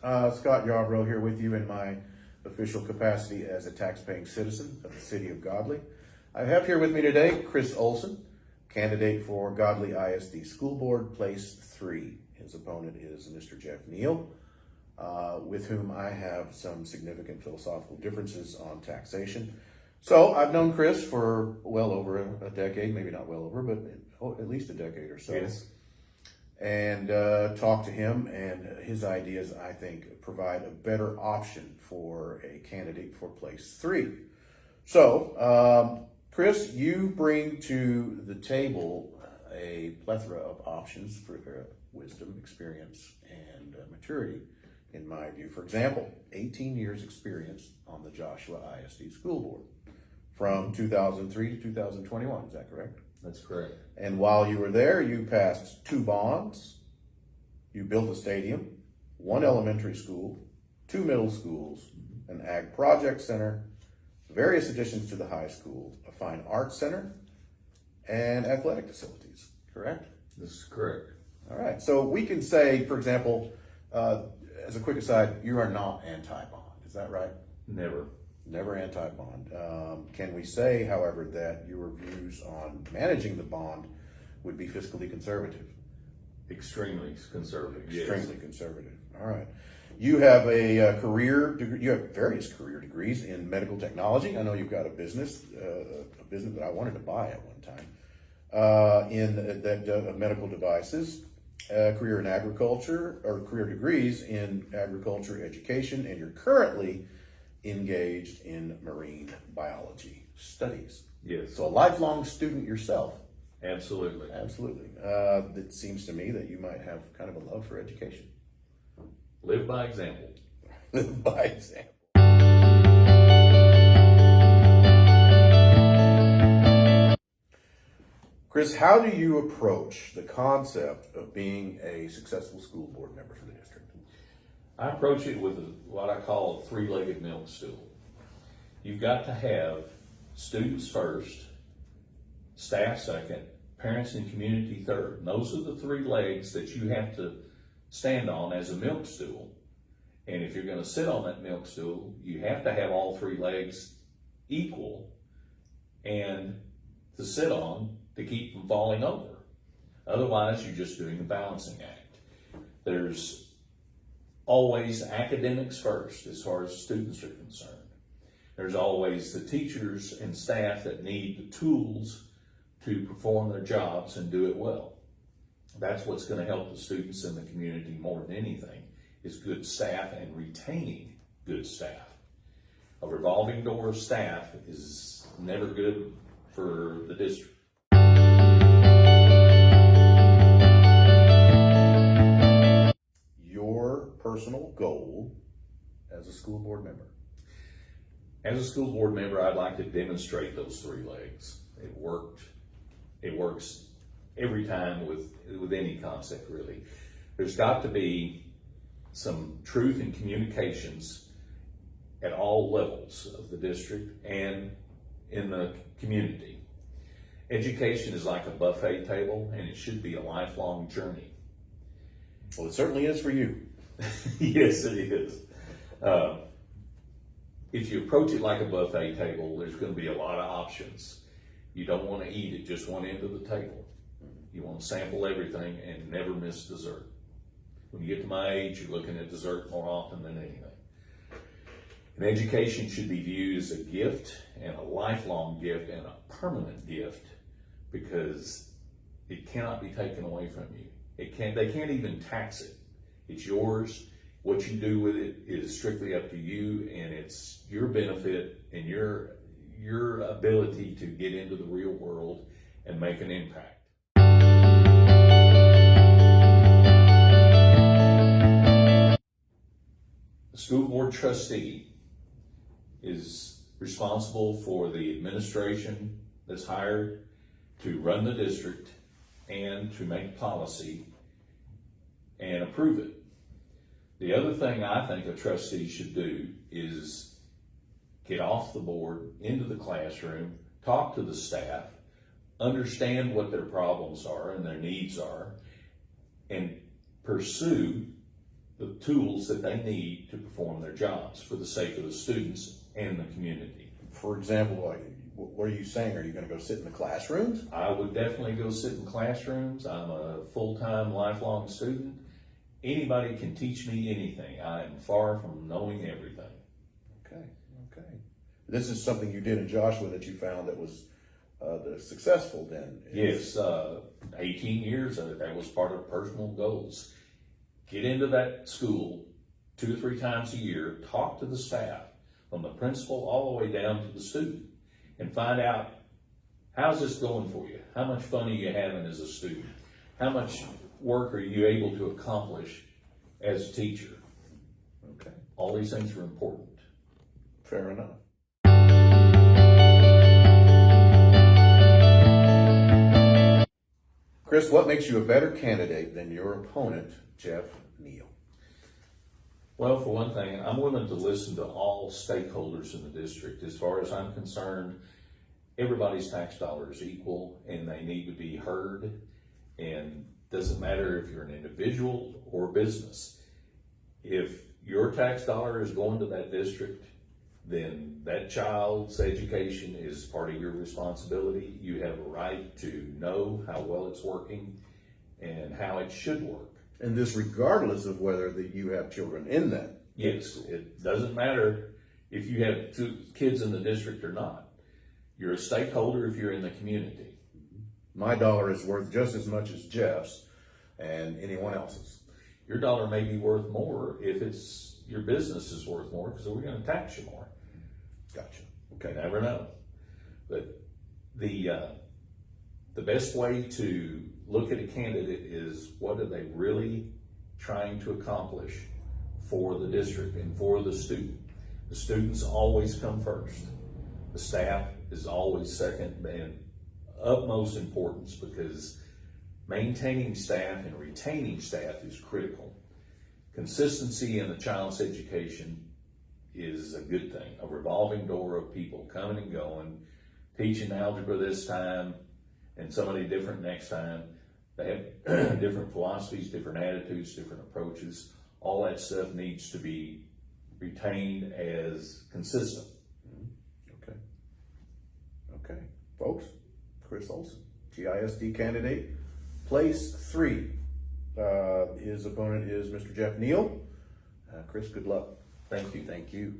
Scott Yarbrough here with you in my official capacity as a tax-paying citizen of the city of Godley. I have here with me today Chris Ohlsen, candidate for Godley ISD School Board, Place 3. His opponent is Mr. Jeff Neal, with whom I have some significant philosophical differences on taxation. So I've known Chris for well over a decade, maybe not well over, but at least a decade or so. Yes. And talk to him, and his ideas, I think, provide a better option for a candidate for Place 3. So, Chris, you bring to the table a plethora of options for wisdom, experience, and maturity, in my view. For example, 18 years experience on the Joshua ISD School Board from 2003 to 2021, is that correct? That's correct. And while you were there, you passed 2 bonds, you built a stadium, 1 elementary school, 2 middle schools, an ag project center, various additions to the high school, a fine arts center, and athletic facilities, correct? This is correct. All right, so we can say, for example, as a quick aside, you are not anti-bond, is that right? Never. Never anti-bond. Can we say, however, that your views on managing the bond would be fiscally conservative? Extremely conservative. Extremely yes. conservative. All right. You have a career degree. You have various career degrees in medical technology. I know you've got a business that I wanted to buy at one time in medical devices. Career in agriculture, or career degrees in agriculture education, and you're currently engaged in marine biology studies. Yes. So a lifelong student yourself. Absolutely. Absolutely. It seems to me that you might have kind of a love for education. Live by example. Live by example. Chris, how do you approach the concept of being a successful school board member for the district? I approach it with what I call a 3-legged milk stool. You've got to have students first, staff second, parents and community third. And those are the 3 legs that you have to stand on as a milk stool. And if you're going to sit on that milk stool, you have to have all 3 legs equal and to sit on to keep from falling over. Otherwise, you're just doing a balancing act. There's always academics first as far as students are concerned. There's always the teachers and staff that need the tools to perform their jobs and do it well. That's what's going to help the students in the community more than anything, is good staff and retaining good staff. A revolving door of staff is never good for the district. Your personal goal as a school board member? As a school board member, I'd like to demonstrate those 3 legs. It worked. It works every time with any concept, really. There's got to be some truth in communications at all levels of the district and in the community. Education is like a buffet table, and it should be a lifelong journey. Well, it certainly is for you. Yes, it is. If you approach it like a buffet table, there's going to be a lot of options. You don't want to eat at just one end of the table. You want to sample everything and never miss dessert. When you get to my age, you're looking at dessert more often than anything. And education should be viewed as a gift, and a lifelong gift, and a permanent gift, because it cannot be taken away from you. They can't even tax it. It's yours. What you do with it is strictly up to you, and it's your benefit and your ability to get into the real world and make an impact. The school board trustee is responsible for the administration that's hired to run the district and to make policy and approve it. The other thing I think a trustee should do is get off the board, into the classroom, talk to the staff, understand what their problems are and their needs are, and pursue the tools that they need to perform their jobs for the sake of the students and the community. For example, like, what are you saying? Are you going to go sit in the classrooms? I would definitely go sit in classrooms. I'm a full-time, lifelong student. Anybody can teach me anything. I am far from knowing everything. Okay. This is something you did in Joshua that you found that was successful then? Yes, 18 years of it. That was part of personal goals. Get into that school 2 or 3 times a year, talk to the staff, from the principal all the way down to the student, and find out, how's this going for you? How much fun are you having as a student? How much work are you able to accomplish as a teacher? Okay. All these things are important. Fair enough. Chris, what makes you a better candidate than your opponent, Jeff Neal? Well, for one thing, I'm willing to listen to all stakeholders in the district. As far as I'm concerned, everybody's tax dollar is equal and they need to be heard. And doesn't matter if you're an individual or a business. If your tax dollar is going to that district, then that child's education is part of your responsibility. You have a right to know how well it's working and how it should work. And this regardless of whether you have children in that. Yes, it doesn't matter if you have 2 kids in the district or not. You're a stakeholder if you're in the community. My dollar is worth just as much as Jeff's and anyone else's. Your dollar may be worth more if your business is worth more, because we're going to tax you more. Gotcha. You Okay. never know. But the best way to look at a candidate is, what are they really trying to accomplish for the district and for the student? The students always come first. The staff is always second and utmost importance, because maintaining staff and retaining staff is critical. Consistency in the child's education is a good thing. A revolving door of people coming and going, teaching algebra this time and somebody different next time. They have different philosophies, different attitudes, different approaches. All that stuff needs to be retained as consistent. Okay. Folks, Chris Ohlsen, GISD candidate, place 3. His opponent is Mr. Jeff Neal. Chris, good luck. Thank you. Thank you.